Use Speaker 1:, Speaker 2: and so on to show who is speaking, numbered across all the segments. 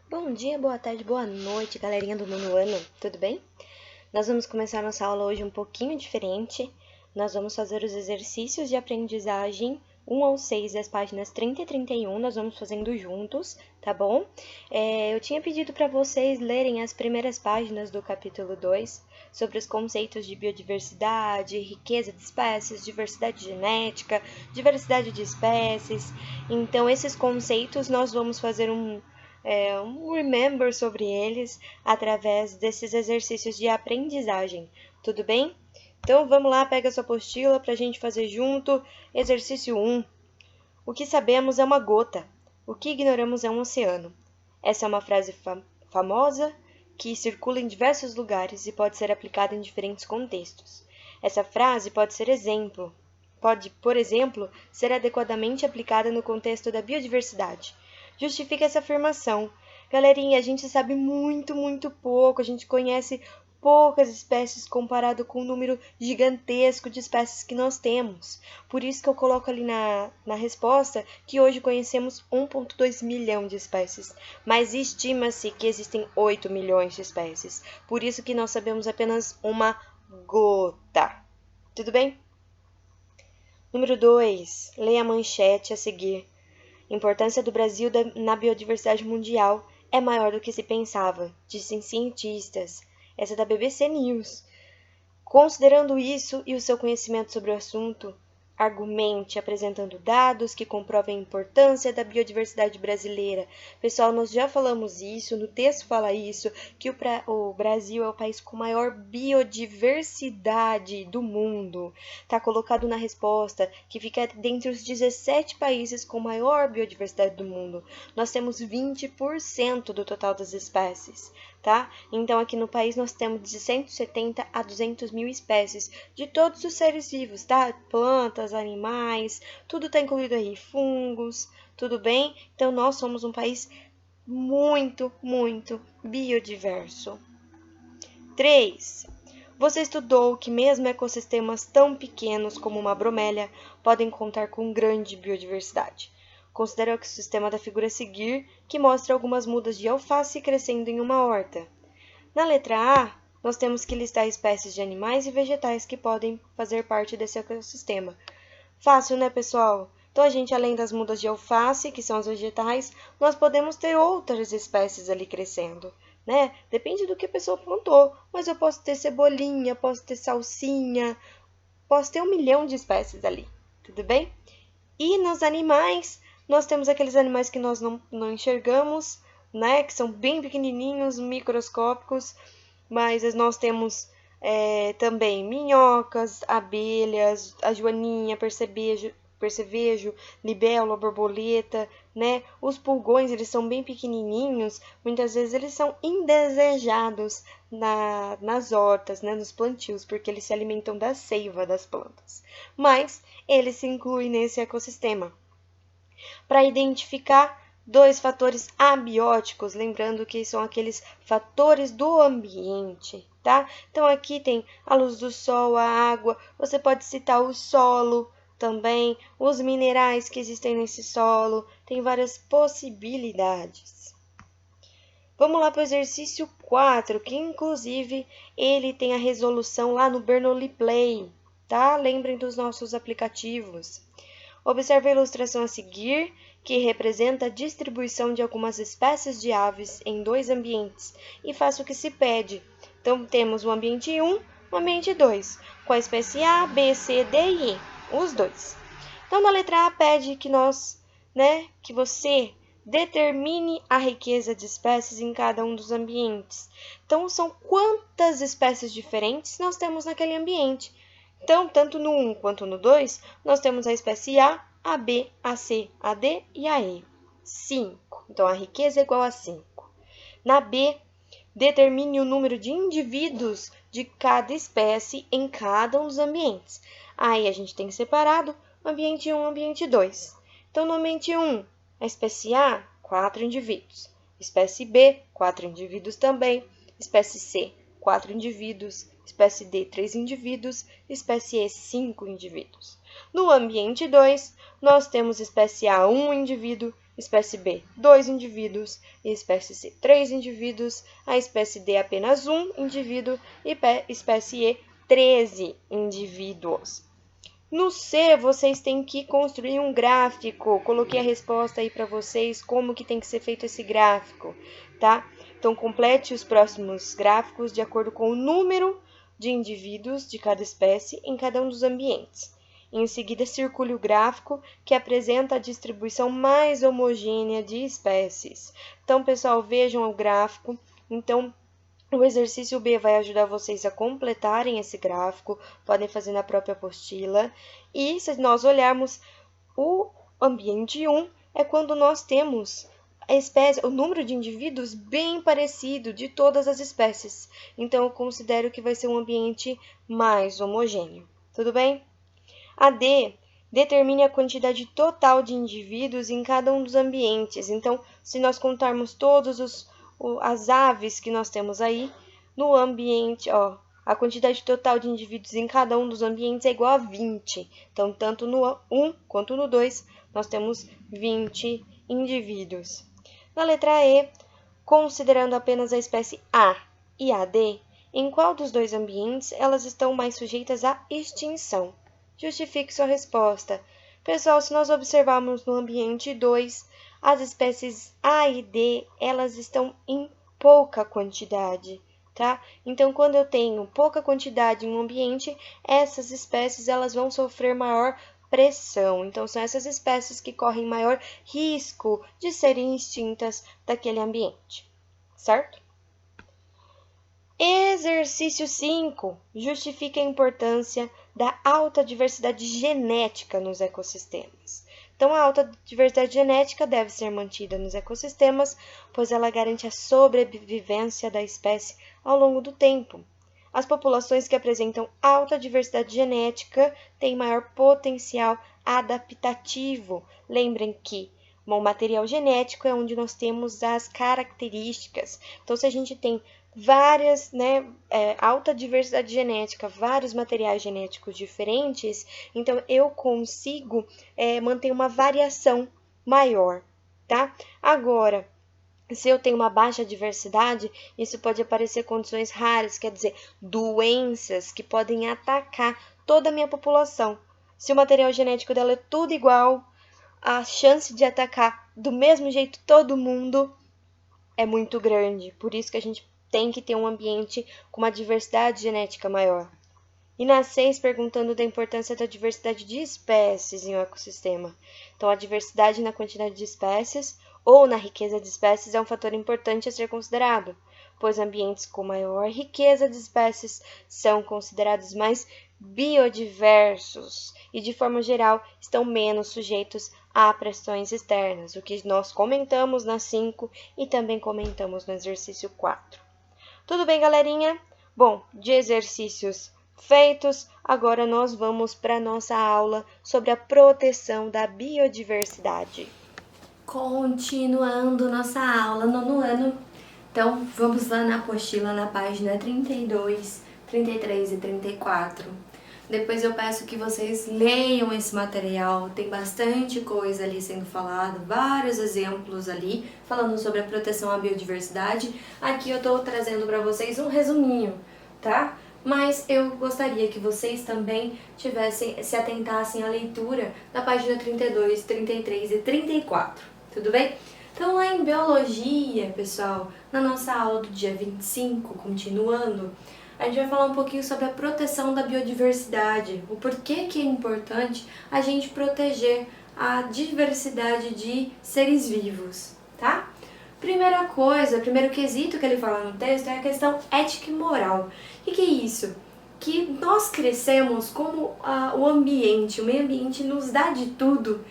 Speaker 1: Bom dia, boa tarde, boa noite, galerinha do nono ano, tudo bem? Nós vamos começar nossa aula hoje um pouquinho diferente. Nós vamos fazer os exercícios de aprendizagem 1 ao 6 das páginas 30 e 31, nós vamos fazendo juntos, tá bom? Eu tinha pedido para vocês lerem as primeiras páginas do capítulo 2, sobre os conceitos de biodiversidade, riqueza de espécies, diversidade genética, diversidade de espécies. Então, esses conceitos nós vamos fazer um remember sobre eles através desses exercícios de aprendizagem, tudo bem? Então, vamos lá, pega sua apostila para a gente fazer junto. Exercício 1. O que sabemos é uma gota, o que ignoramos é um oceano. Essa é uma frase famosa que circula em diversos lugares e pode ser aplicada em diferentes contextos. Essa frase pode, por exemplo, ser adequadamente aplicada no contexto da biodiversidade. Justifica essa afirmação. Galerinha, a gente sabe muito pouco, a gente conhece poucas espécies comparado com o número gigantesco de espécies que nós temos. Por isso que eu coloco ali na resposta que hoje conhecemos 1,2 milhão de espécies, mas estima-se que existem 8 milhões de espécies. Por isso que nós sabemos apenas uma gota. Tudo bem? Número 2. Leia a manchete a seguir. A importância do Brasil na biodiversidade mundial é maior do que se pensava, dizem cientistas. Essa é da BBC News. Considerando isso e o seu conhecimento sobre o assunto, argumente apresentando dados que comprovem a importância da biodiversidade brasileira. Pessoal, nós já falamos isso, no texto fala isso, que o Brasil é o país com maior biodiversidade do mundo. Está colocado na resposta que fica dentre os 17 países com maior biodiversidade do mundo. Nós temos 20% do total das espécies, tá? Então, aqui no país nós temos de 170 a 200 mil espécies de todos os seres vivos, tá? Plantas, animais, tudo está incluído aí, fungos, tudo bem? Então, nós somos um país muito biodiverso. 3. Você estudou que mesmo ecossistemas tão pequenos como uma bromélia podem contar com grande biodiversidade. Considere o ecossistema da figura a seguir, que mostra algumas mudas de alface crescendo em uma horta. Na letra A, nós temos que listar espécies de animais e vegetais que podem fazer parte desse ecossistema. Fácil, né, pessoal? Então, a gente, além das mudas de alface, que são os vegetais, nós podemos ter outras espécies ali crescendo, né? Depende do que a pessoa plantou, mas eu posso ter cebolinha, posso ter salsinha, posso ter 1 milhão de espécies ali, tudo bem? E nos animais, nós temos aqueles animais que nós não enxergamos, né? Que são bem pequenininhos, microscópicos, mas nós temos também minhocas, abelhas, a joaninha, percevejo, libélula, borboleta, né? Os pulgões, eles são bem pequenininhos, muitas vezes eles são indesejados nas hortas, né? Nos plantios, porque eles se alimentam da seiva das plantas. Mas eles se incluem nesse ecossistema. Para identificar 2 fatores abióticos, lembrando que são aqueles fatores do ambiente, tá? Então, aqui tem a luz do sol, a água, você pode citar o solo também, os minerais que existem nesse solo, tem várias possibilidades. Vamos lá para o exercício 4, que inclusive ele tem a resolução lá no Bernoulli Play, tá? Lembrem dos nossos aplicativos. Observe a ilustração a seguir, que representa a distribuição de algumas espécies de aves em 2 ambientes, e faça o que se pede. Então, temos o ambiente 1 e o ambiente 2, com a espécie A, B, C, D e E, os 2. Então, na letra A, pede que que você determine a riqueza de espécies em cada um dos ambientes. Então, são quantas espécies diferentes nós temos naquele ambiente. Então, tanto no 1 quanto no 2, nós temos a espécie A, a B, a C, a D e a E. 5. Então, a riqueza é igual a 5. Na B, determine o número de indivíduos de cada espécie em cada um dos ambientes. Aí, a gente tem separado ambiente 1 e ambiente 2. Então, no ambiente 1, a espécie A, 4 indivíduos. Espécie B, 4 indivíduos também. Espécie C, 4 indivíduos. Espécie D, 3 indivíduos, espécie E, 5 indivíduos. No ambiente 2, nós temos espécie A, 1 indivíduo, espécie B, 2 indivíduos, e espécie C, 3 indivíduos, a espécie D, apenas 1 indivíduo, e espécie E, 13 indivíduos. No C, vocês têm que construir um gráfico. Coloquei a resposta aí para vocês, como que tem que ser feito esse gráfico, tá? Então, complete os próximos gráficos de acordo com o número de indivíduos de cada espécie em cada um dos ambientes. Em seguida, circule o gráfico que apresenta a distribuição mais homogênea de espécies. Então, pessoal, vejam o gráfico. Então, o exercício B vai ajudar vocês a completarem esse gráfico, podem fazer na própria apostila. E se nós olharmos o ambiente 1, é quando nós temos a espécie, o número de indivíduos bem parecido de todas as espécies. Então, eu considero que vai ser um ambiente mais homogêneo. Tudo bem? A D determine a quantidade total de indivíduos em cada um dos ambientes. Então, se nós contarmos todas as aves que nós temos aí, no ambiente, ó, a quantidade total de indivíduos em cada um dos ambientes é igual a 20. Então, tanto no 1 quanto no 2, nós temos 20 indivíduos. Na letra E, considerando apenas a espécie A e a D, em qual dos dois ambientes elas estão mais sujeitas à extinção? Justifique sua resposta. Pessoal, se nós observarmos no ambiente 2, as espécies A e D, elas estão em pouca quantidade, tá? Então, quando eu tenho pouca quantidade em um ambiente, essas espécies elas vão sofrer maior pressão. Então, são essas espécies que correm maior risco de serem extintas daquele ambiente, certo? Exercício 5. Justifica a importância da alta diversidade genética nos ecossistemas. Então, a alta diversidade genética deve ser mantida nos ecossistemas, pois ela garante a sobrevivência da espécie ao longo do tempo. As populações que apresentam alta diversidade genética têm maior potencial adaptativo. Lembrem que o material genético é onde nós temos as características. Então, se a gente tem várias, alta diversidade genética, vários materiais genéticos diferentes, então eu consigo manter uma variação maior, tá? Agora, se eu tenho uma baixa diversidade, isso pode aparecer condições raras, quer dizer, doenças que podem atacar toda a minha população. Se o material genético dela é tudo igual, a chance de atacar do mesmo jeito todo mundo é muito grande. Por isso que a gente tem que ter um ambiente com uma diversidade genética maior. E na 6, perguntando da importância da diversidade de espécies em um ecossistema. Então, a diversidade na quantidade de espécies ou na riqueza de espécies é um fator importante a ser considerado, pois ambientes com maior riqueza de espécies são considerados mais biodiversos e, de forma geral, estão menos sujeitos a pressões externas, o que nós comentamos na 5 e também comentamos no exercício 4. Tudo bem, galerinha? Bom, de exercícios feitos, agora nós vamos para a nossa aula sobre a proteção da biodiversidade.
Speaker 2: Continuando nossa aula, nono ano. Então, vamos lá na apostila, na página 32, 33 e 34. Depois eu peço que vocês leiam esse material, tem bastante coisa ali sendo falado, vários exemplos ali, falando sobre a proteção à biodiversidade. Aqui eu tô trazendo para vocês um resuminho, tá? Mas eu gostaria que vocês também se atentassem à leitura da página 32, 33 e 34, tudo bem? Então, lá em Biologia, pessoal, na nossa aula do dia 25, continuando, a gente vai falar um pouquinho sobre a proteção da biodiversidade, o porquê que é importante a gente proteger a diversidade de seres vivos, tá? Primeira coisa, primeiro quesito que ele fala no texto é a questão ética e moral. O que é isso? Que nós crescemos como o ambiente, o meio ambiente nos dá de tudo.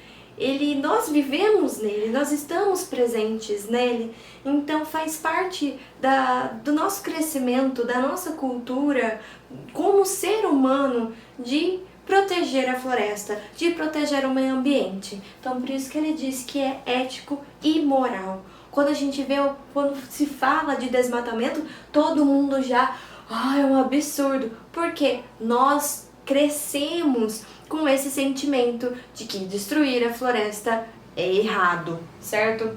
Speaker 2: Nós vivemos nele, nós estamos presentes nele, então faz parte do nosso crescimento, da nossa cultura como ser humano de proteger a floresta, de proteger o meio ambiente. Então por isso que ele diz que é ético e moral. Quando a gente vê, quando se fala de desmatamento, todo mundo já, é um absurdo, porque nós crescemos com esse sentimento de que destruir a floresta errado, certo?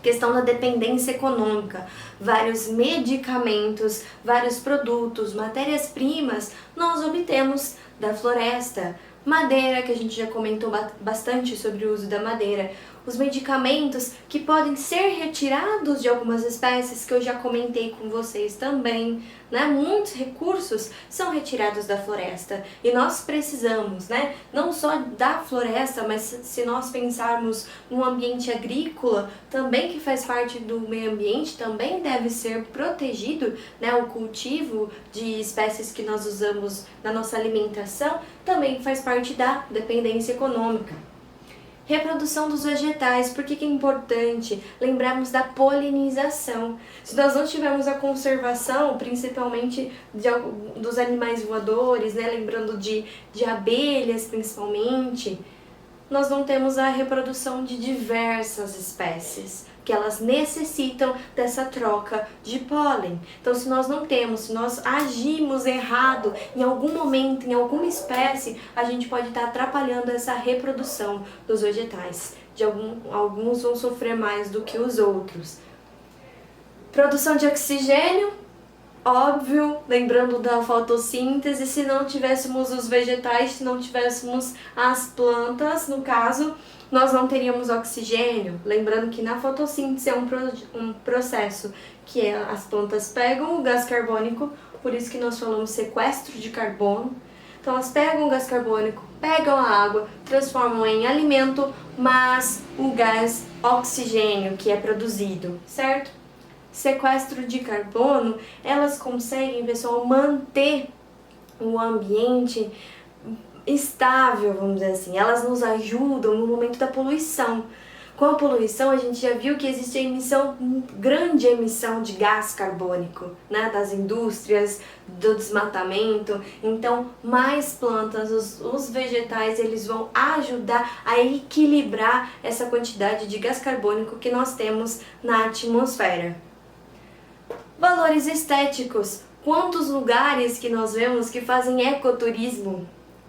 Speaker 2: Questão da dependência econômica, vários medicamentos, vários produtos, matérias-primas nós obtemos da floresta. Madeira, que a gente já comentou bastante sobre o uso da madeira. Os medicamentos que podem ser retirados de algumas espécies, que eu já comentei com vocês também, né? Muitos recursos são retirados da floresta e nós precisamos, né? Não só da floresta, mas se nós pensarmos no ambiente agrícola, também que faz parte do meio ambiente, também deve ser protegido, né? O cultivo de espécies que nós usamos na nossa alimentação também faz parte da dependência econômica. Reprodução dos vegetais, por que é importante lembrarmos da polinização? Se nós não tivermos a conservação, principalmente dos animais voadores, né? Lembrando de abelhas principalmente, nós não temos a reprodução de diversas espécies, que elas necessitam dessa troca de pólen. Então, se nós não temos, se nós agimos errado em algum momento, em alguma espécie, a gente pode estar atrapalhando essa reprodução dos vegetais. Alguns vão sofrer mais do que os outros. Produção de oxigênio, óbvio, lembrando da fotossíntese, se não tivéssemos os vegetais, se não tivéssemos as plantas, no caso, nós não teríamos oxigênio. Lembrando que na fotossíntese é um processo que as plantas pegam o gás carbônico, por isso que nós falamos sequestro de carbono. Então elas pegam o gás carbônico, pegam a água, transformam em alimento, mas o gás oxigênio que é produzido, certo? Sequestro de carbono, elas conseguem, pessoal, manter o ambiente estável, vamos dizer assim. Elas nos ajudam no momento da poluição. Com a poluição, a gente já viu que existe grande emissão de gás carbônico, né, das indústrias, do desmatamento. Então, mais plantas, os vegetais, eles vão ajudar a equilibrar essa quantidade de gás carbônico que nós temos na atmosfera. Valores estéticos. Quantos lugares que nós vemos que fazem ecoturismo,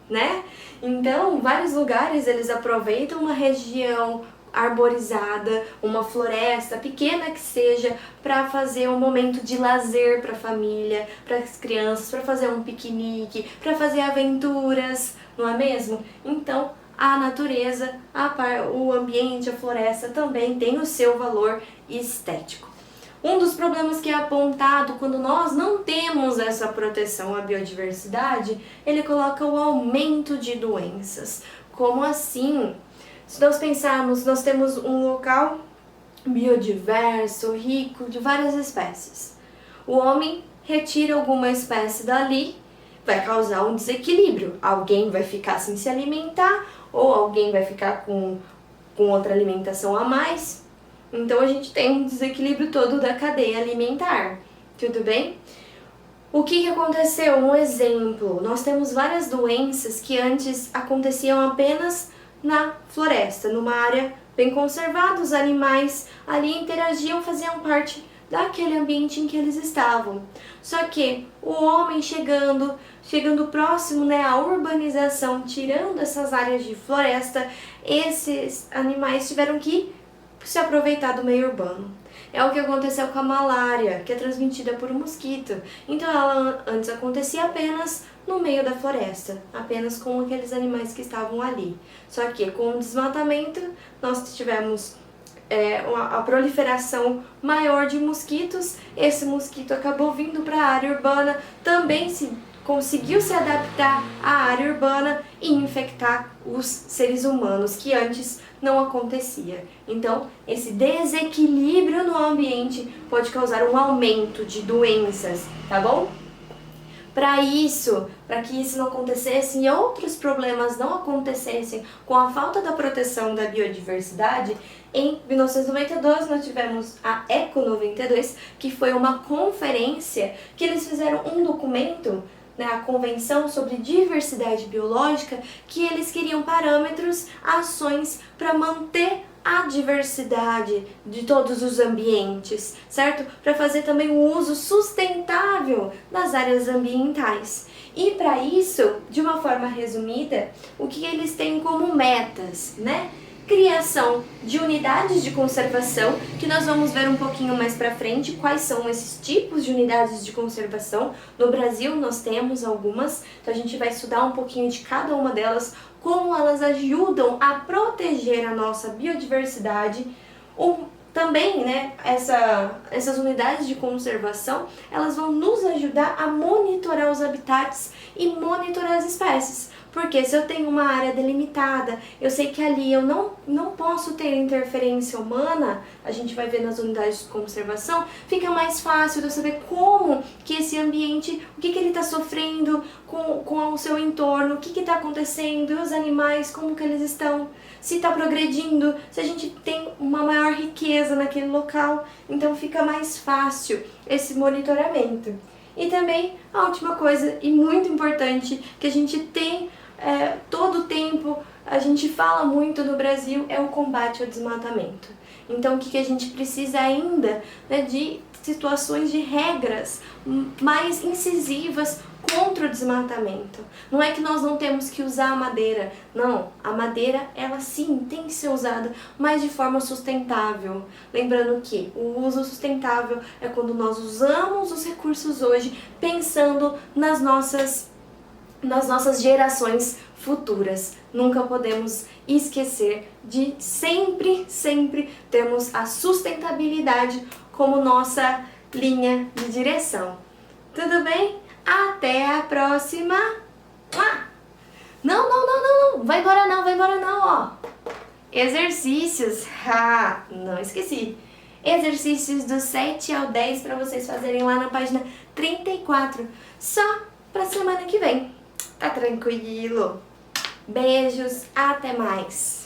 Speaker 2: né? Então, vários lugares eles aproveitam uma região arborizada, uma floresta pequena que seja, para fazer um momento de lazer para a família, para as crianças, para fazer um piquenique, para fazer aventuras, não é mesmo? Então, a natureza, o ambiente, a floresta também tem o seu valor estético. Um dos problemas que é apontado quando nós não temos essa proteção à biodiversidade, ele coloca o aumento de doenças. Como assim? Se nós pensarmos, nós temos um local biodiverso, rico de várias espécies. O homem retira alguma espécie dali, vai causar um desequilíbrio. Alguém vai ficar sem se alimentar, ou alguém vai ficar com outra alimentação a mais. Então a gente tem um desequilíbrio todo da cadeia alimentar, tudo bem? O que aconteceu? Um exemplo, nós temos várias doenças que antes aconteciam apenas na floresta, numa área bem conservada, os animais ali interagiam, faziam parte daquele ambiente em que eles estavam. Só que o homem chegando próximo, né, à urbanização, tirando essas áreas de floresta, esses animais tiveram que se aproveitar do meio urbano. É o que aconteceu com a malária, que é transmitida por um mosquito. Então ela antes acontecia apenas no meio da floresta, apenas com aqueles animais que estavam ali. Só que com o desmatamento nós tivemos a proliferação maior de mosquitos. Esse mosquito acabou vindo para a área urbana, também conseguiu se adaptar à área urbana e infectar os seres humanos, que antes não acontecia. Então, esse desequilíbrio no ambiente pode causar um aumento de doenças, tá bom? Para que isso não acontecesse e outros problemas não acontecessem com a falta da proteção da biodiversidade, em 1992 nós tivemos a ECO 92, que foi uma conferência que eles fizeram um documento, né, a Convenção sobre Diversidade Biológica, que eles queriam parâmetros, ações para manter a diversidade de todos os ambientes, certo? Para fazer também o uso sustentável das áreas ambientais. E para isso, de uma forma resumida, o que eles têm como metas, né? criação de unidades de conservação, que nós vamos ver um pouquinho mais para frente quais são esses tipos de unidades de conservação. No Brasil nós temos algumas, então a gente vai estudar um pouquinho de cada uma delas, como elas ajudam a proteger a nossa biodiversidade. Também, né, essas unidades de conservação, elas vão nos ajudar a monitorar os habitats e monitorar as espécies. Porque se eu tenho uma área delimitada, eu sei que ali eu não posso ter interferência humana, a gente vai ver nas unidades de conservação, fica mais fácil de eu saber como que esse ambiente, o que ele está sofrendo com o seu entorno, o que está acontecendo, os animais, como que eles estão, se está progredindo, se a gente tem uma maior riqueza naquele local, então fica mais fácil esse monitoramento. E também a última coisa, e muito importante, que a gente tem todo o tempo, a gente fala muito no Brasil, é o combate ao desmatamento. Então o que a gente precisa ainda, né, de situações de regras mais incisivas contra o desmatamento. Não é que nós não temos que usar a madeira, não, a madeira ela sim tem que ser usada, mas de forma sustentável. Lembrando que o uso sustentável é quando nós usamos os recursos hoje pensando nas nossas gerações futuras. Nunca podemos esquecer de sempre termos a sustentabilidade como nossa linha de direção. Tudo bem? Até a próxima! Não, vai embora não, ó! Exercícios, não esqueci! Exercícios do 7 ao 10 para vocês fazerem lá na página 34, só para semana que vem. Tá tranquilo? Beijos, até mais!